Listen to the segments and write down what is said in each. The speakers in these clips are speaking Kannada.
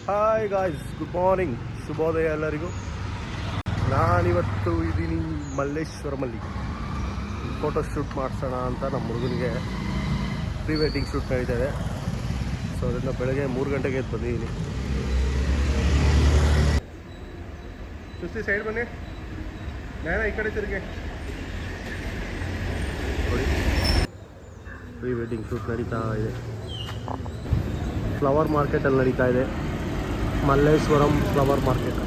ಹಾಯ್ ಗಾಯ್ಸ್, ಗುಡ್ ಮಾರ್ನಿಂಗ್, ಶುಭೋದಯ ಎಲ್ಲರಿಗೂ. ನಾನಿವತ್ತು ಇದ್ದೀನಿ ಮಲ್ಲೇಶ್ವರಮಲ್ಲಿ. ಫೋಟೋ ಶೂಟ್ ಮಾಡಿಸೋಣ ಅಂತ ನಮ್ಮ ಹುಡುಗನಿಗೆ ಪ್ರೀ ವೆಡ್ಡಿಂಗ್ ಶೂಟ್ ನಡೀತಾ ಇದೆ. ಸೊ ಅದರಿಂದ ಬೆಳಗ್ಗೆ 3 ಗಂಟೆಗೆ ಎದ್ದು ಬಂದಿದ್ದೀನಿ. ಸುಸ್ತಿ ಸೈಡ್ ಬನ್ನಿ, ನೇರ ಈ ಕಡೆ ತಿರುಗಿ ನೋಡಿ. ಪ್ರೀ ವೆಡ್ಡಿಂಗ್ ಶೂಟ್ ನಡೀತಾ ಇದೆ. ಫ್ಲವರ್ ಮಾರ್ಕೆಟಲ್ಲಿ ನಡೀತಾ ಇದೆ, ಮಲ್ಲೇಶ್ವರಂ ಫ್ಲವರ್ ಮಾರ್ಕೆಟ್.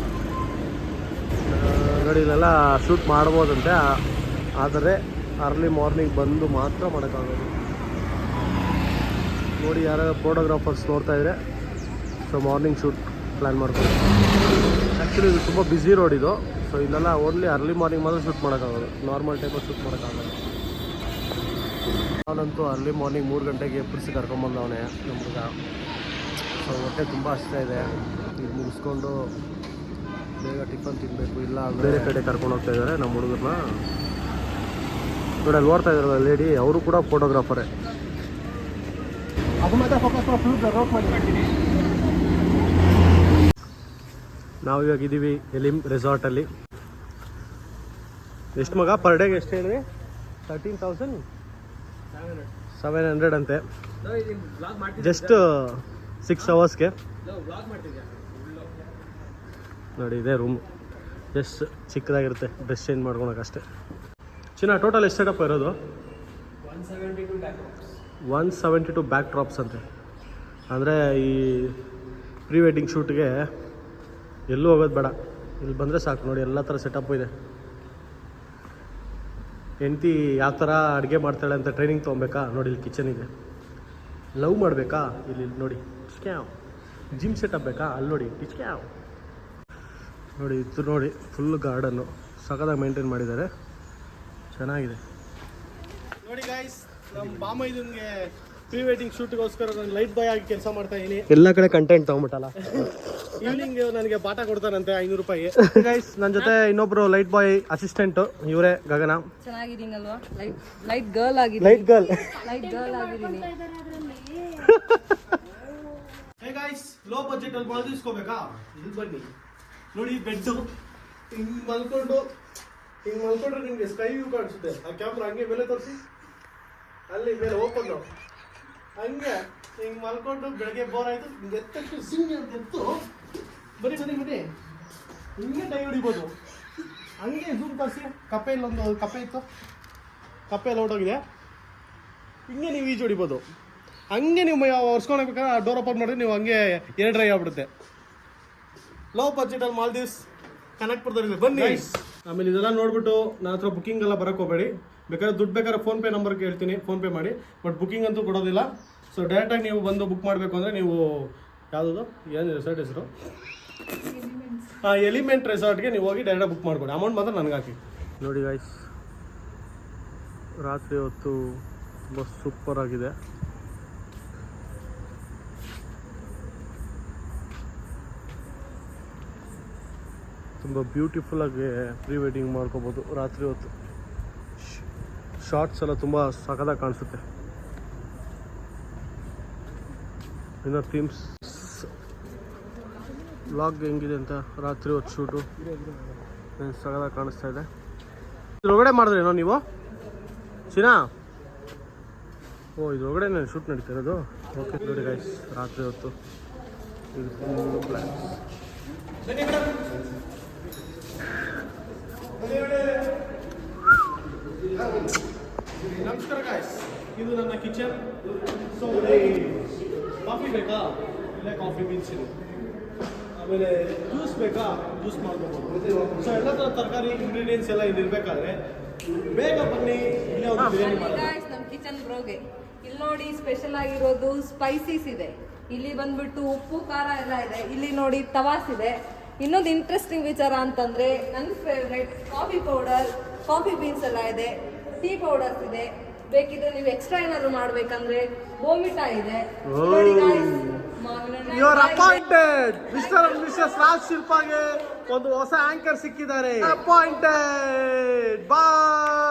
ನೋಡಿ, ಇಲ್ಲೆಲ್ಲ ಶೂಟ್ ಮಾಡ್ಬೋದಂತೆ, ಆದರೆ ಅರ್ಲಿ ಮಾರ್ನಿಂಗ್ ಬಂದು ಮಾತ್ರ ಮಾಡೋಕ್ಕಾಗೋದು. ನೋಡಿ, ಯಾರು ಫೋಟೋಗ್ರಾಫರ್ಸ್ ನೋಡ್ತಾ ಇದ್ದಾರೆ. ಸೊ ಮಾರ್ನಿಂಗ್ ಶೂಟ್ ಪ್ಲ್ಯಾನ್ ಮಾಡ್ಕೊಂಡು. ಆ್ಯಕ್ಚುಲಿ ಇದು ತುಂಬ ಬ್ಯುಸಿ ರೋಡ್ ಇದು. ಸೊ ಇಲ್ಲೆಲ್ಲ ಓನ್ಲಿ ಅರ್ಲಿ ಮಾರ್ನಿಂಗ್ ಮಾತ್ರ ಶೂಟ್ ಮಾಡೋಕ್ಕಾಗೋದು, ನಾರ್ಮಲ್ ಟೈಮಲ್ಲಿ ಶೂಟ್ ಮಾಡೋಕ್ಕಾಗೋದು. ಅವನಂತೂ ಅರ್ಲಿ ಮಾರ್ನಿಂಗ್ 3 ಗಂಟೆಗೆ ಎಪ್ಪರಿಸಿ ಕರ್ಕೊಂಬಂದವನೇ ನಮ್ಮ ಹುಡುಗ. ಸೊ ಹೊಟ್ಟೆ ತುಂಬ ಹಸ್ತಾ ಇದೆ. ಇದು ಮುಗಿಸ್ಕೊಂಡು ಬೇಗ ಟಿಫನ್ ತಿನ್ನಬೇಕು, ಇಲ್ಲ ಬೇರೆ ಕಡೆ ಕರ್ಕೊಂಡು ಹೋಗ್ತಾ ಇದ್ದಾರೆ ನಮ್ಮ ಹುಡುಗರನ್ನ. ನೋಡಿ, ಅಲ್ಲಿ ಓಡ್ತಾ ಇದ್ದಾರಲ್ಲ ಲೇಡಿ, ಅವರು ಕೂಡ ಫೋಟೋಗ್ರಾಫರೇ. ಅದು ಮಾತ್ರ ಫೋಕಸ್ ಮಾಡಿ. ನಾವು ಇವಾಗ ಇದ್ದೀವಿ ಎಲಿಮ್ ರೆಸಾರ್ಟಲ್ಲಿ. ಎಷ್ಟು ಮಗ ಪರ್ ಡೇಗೆ ಎಷ್ಟು ಹೇಳಿದ್ವಿ? 13,700 ಅಂತೆ. ಜಸ್ಟ್ 6 ಅವರ್ಸ್ಗೆ. ನೋಡಿ, ಇದೇ ರೂಮು. ಜಸ್ಟ್ ಚಿಕ್ಕದಾಗಿರುತ್ತೆ, ಡ್ರೆಸ್ ಚೇಂಜ್ ಮಾಡ್ಕೊಳಕ್ಕೆ ಅಷ್ಟೇ. ಚಿನ್ನ, ಟೋಟಲ್ ಎಷ್ಟು ಸೆಟಪ್ ಇರೋದು? 172 ಬ್ಯಾಕ್ ಡ್ರಾಪ್ಸ್ ಅಂತೆ. ಅಂದರೆ ಈ ಪ್ರೀ ವೆಡ್ಡಿಂಗ್ ಶೂಟ್ಗೆ ಎಲ್ಲೂ ಹೋಗೋದು ಬೇಡ, ಇಲ್ಲಿ ಬಂದರೆ ಸಾಕು. ನೋಡಿ, ಎಲ್ಲ ಥರ ಸೆಟಪ್ಪು ಇದೆ. ಹೆಂಡ್ತಿ ಯಾವ ಥರ ಅಡುಗೆ ಮಾಡ್ತಾಳೆ ಅಂತ ಟ್ರೈನಿಂಗ್ ತೊಗೊಬೇಕಾ? ನೋಡಿ, ಇಲ್ಲಿ ಕಿಚನ್ ಇದೆ. ಲವ್ ಮಾಡಬೇಕಾ? ಇಲ್ಲಿ ನೋಡಿ ಟಿಚ್ಕ್ಯಾವ್. ಜಿಮ್ ಸೆಟಪ್ ಬೇಕಾ? ಅಲ್ಲಿ ನೋಡಿ ಟಿಚ್ಕ್ಯಾವ್. ನೋಡಿ, ಇದು ನೋಡಿ, ಫುಲ್ ಗಾರ್ಡನ್ನು ಸಖತ್ತಾಗಿ ಮೇಂಟೈನ್ ಮಾಡಿದ್ದಾರೆ, ಚೆನ್ನಾಗಿದೆ. ನೋಡಿ ಗೈಸ್, ನಮ್ಮ ಬಾಮೈದನ್ಗೆ ಪ್ರೀ ವೆಡ್ಡಿಂಗ್ ಶೂಟ್ಗೋಸ್ಕರ ನಾನು ಲೈಟ್ ಬಾಯ್ ಆಗಿ ಕೆಲಸ ಮಾಡ್ತಾ ಇದ್ದೀನಿ. ಎಲ್ಲ ಕಡೆ ಕಂಟೆಂಟ್ ತೊಗೊಂಬಿಟ್ಟಲ್ಲ. ಈವ್ನಿಂಗ್ ನನಗೆ ಪಾಠ ಕೊಡ್ತಾರಂತೆ 500 ರೂಪಾಯಿ. ಗೈಸ್, ನನ್ನ ಜೊತೆ ಇನ್ನೊಬ್ರು ಲೈಟ್ ಬಾಯ್ ಅಸಿಸ್ಟೆಂಟ್, ಇವರೇ ಗಗನ. ಚೆನ್ನಾಗಿದ್ದೀನಲ್ವಾ? ಲೈಟ್ ಗರ್ಲ್ ಆಗಿದೆ. ಲೈಟ್ ಗರ್ಲ್ ಆಗಿದ್ದೀನಿ. ಹೇ ಗೈಸ್, ಲೋ ಬಜೆಟ್ ಅಲ್ಲಿ ಬಾಳ್ ಇಸ್ಕೋಬೇಕಾ? ಇಲ್ಲಿ ಬನ್ನಿ. ನೋಡಿ, ಬೆಡ್ ಹಿಂಗ್ ಮಲ್ಕೊಂಡ್ರೆ ನಿಮ್ಗೆ ಸ್ಕೈ ವ್ಯೂ ಕಾಣಿಸುತ್ತೆ. ಆ ಕ್ಯಾಮ್ರಾ ಹಂಗೆ ಮೇಲೆ ತೋರಿಸಿ, ಅಲ್ಲಿ ಮೇಲೆ ಓಪನ್ ಹಂಗೆ ಹಿಂಗ್ ಮಲ್ಕೊಂಡು ಬೆಳಗ್ಗೆ ಬೋರ್ ಆಯ್ತು ಎತ್ತಷ್ಟು ಸಿಂಗ್ ಅಂತ ಎತ್ತು ಬರೀ ಹಿಂಗೆ ಡೈ ಹೊಡಿಬೋದು. ಹಂಗೆ ಝೂಮ್ ತರಿಸಿ. ಕಪ್ಪೆಯಲ್ಲಿ ಒಂದು ಕಪ್ಪೆ ಇತ್ತು, ಕಪ್ಪೆಯಲ್ಲಿ ಹೊರಟೋಗಿದೆ. ಹಿಂಗೆ ನೀವು ಈಜು ಹೊಡಿಬೋದು. ಹಂಗೆ ನೀವು ಒರ್ಸ್ಕೊಳ್ಬೇಕಾದ್ರೆ ಆ ಡೋರ್ ಓಪನ್ ಮಾಡಿದ್ರೆ ನೀವು ಹಂಗೆ ಏರ್ ಡ್ರೈ ಆಗ್ಬಿಡುತ್ತೆ. ಲೋ ಬಜೆಟಲ್ಲಿ ಮಾಲ್ದೀವ್ಸ್ ಕನಕ್ಪುರದಲ್ಲಿ ಬನ್ನಿ. ಆಮೇಲೆ ಇದೆಲ್ಲ ನೋಡ್ಬಿಟ್ಟು ನನ್ನ ಹತ್ರ ಬುಕ್ಕಿಂಗ್ ಎಲ್ಲ ಬರೋಕ್ಕೆ ಹೋಗಬೇಡಿ. ಬೇಕಾದ್ರೆ ದುಡ್ಡು ಬೇಕಾದ್ರೆ ಫೋನ್ಪೇ ನಂಬರ್ಗೆ ಹೇಳ್ತೀನಿ, ಫೋನ್ಪೇ ಮಾಡಿ. ಬಟ್ ಬುಕ್ಕಿಂಗ್ ಅಂತೂ ಕೊಡೋದಿಲ್ಲ. ಸೊ ಡೈರೆಕ್ಟಾಗಿ ನೀವು ಬಂದು ಬುಕ್ ಮಾಡಬೇಕು ಅಂದರೆ ನೀವು ಯಾವುದದು ಏನು ರೆಸಾರ್ಟ್ ಹೆಸರು? ಎಲಿಮೆಂಟ್ ರೆಸಾರ್ಟ್ಗೆ ನೀವು ಹೋಗಿ ಡೈರೆಕ್ಟಾಗಿ ಬುಕ್ ಮಾಡ್ಕೊಡಿ. ಅಮೌಂಟ್ ಮಾತ್ರ ನನಗೆ ಹಾಕಿ. ನೋಡಿ ಗೈಸ್, ರಾತ್ರಿ ಹೊತ್ತು ತುಂಬ ಸೂಪರ್ ಆಗಿದೆ. ತುಂಬ ಬ್ಯೂಟಿಫುಲ್ಲಾಗಿ ಪ್ರೀ ವೆಡ್ಡಿಂಗ್ ಮಾಡ್ಕೋಬೋದು ರಾತ್ರಿ ಹೊತ್ತು. ಶಾರ್ಟ್ಸ್ ಎಲ್ಲ ತುಂಬ ಸಖತ್ತಾಗಿ ಕಾಣಿಸುತ್ತೆ. ಇನ್ನು ಥೀಮ್ಸ್ ವ್ಲಾಗ್ ಹೆಂಗಿದೆ ಅಂತ ರಾತ್ರಿ ಹೊತ್ತು ಶೂಟು ಸಖತ್ತಾಗಿ ಕಾಣಿಸ್ತಾ ಇದೆ. ಇದ್ರೊಳಗಡೆ ಮಾಡಿದ್ರೇನೋ ನೀವು ಚಿನಾ? ಓ, ಇದ್ರೊಳಗಡೆ ನಾನು ಶೂಟ್ ನಡೀತಾ ಇರೋದು. ಓಕೆ. ನೋಡಿ ಗೈಸ್, ರಾತ್ರಿ ಹೊತ್ತು ಇದು ಫುಲ್ ಪ್ಲ್ಯಾನ್ಸ್. ನಮಸ್ಕಾರ ಗಾಯ್ಸ್, ಇದು ನನ್ನ ಕಿಚನ್. ಸೊ ಕಾಫಿ ಬೇಕಾ? ಇಲ್ಲೇ ಕಾಫಿ ಬೀನ್ಸ್ ಇದೆ. ಆಮೇಲೆ ಜ್ಯೂಸ್ ಬೇಕಾ? ಜ್ಯೂಸ್ ಮಾಡ್ಕೋಬೋದು. ಸೊ ಎಲ್ಲ ಥರ ತರಕಾರಿ ಇಂಗ್ರೀಡಿಯೆಂಟ್ಸ್ ಎಲ್ಲ ಇಲ್ಲಿ ಇರಬೇಕಾದ್ರೆ ಬೇಗ ಬನ್ನಿ, ಇಲ್ಲೇ ಒಂದು ಬಿರಿಯಾನಿ ಮಾಡೋದು. ನಮ್ಮ ಕಿಚನ್ ಬ್ರೋಗೆ ಇಲ್ಲಿ ನೋಡಿ, ಸ್ಪೆಷಲ್ ಆಗಿರೋದು ಸ್ಪೈಸೀಸ್ ಇದೆ. ಇಲ್ಲಿ ಬಂದ್ಬಿಟ್ಟು ಉಪ್ಪು ಖಾರ ಎಲ್ಲ ಇದೆ. ಇಲ್ಲಿ ನೋಡಿ ತವಾಸ್ ಇದೆ. ಇನ್ನೊಂದು ಇಂಟ್ರೆಸ್ಟಿಂಗ್ ವಿಚಾರ ಅಂತಂದ್ರೆ, ನನ್ನ favourite coffee powder, coffee beans ಎಲ್ಲ ಇದೆ, ಟೀ ಪೌಡರ್ಸ್ ಇದೆ. ಬೇಕಿದ್ರೆ ನೀವು ಎಕ್ಸ್ಟ್ರಾ ಏನಾದ್ರು ಮಾಡ್ಬೇಕಂದ್ರೆ ಬೋಮಿಟಾ ಇದೆ. ಮಿಸ್ಟರ್ ಅಂಡ್ ಮಿಸಸ್ ರಾಜ್ ಶಿಲ್ಪಾಗೆ ಒಂದು ಹೊಸ ಆಂಕರ್ ಸಿಕ್ಕಿದ್ದಾರೆ. ಅಪಾಯಿಂಟೆಡ್. ಬಾಯ್.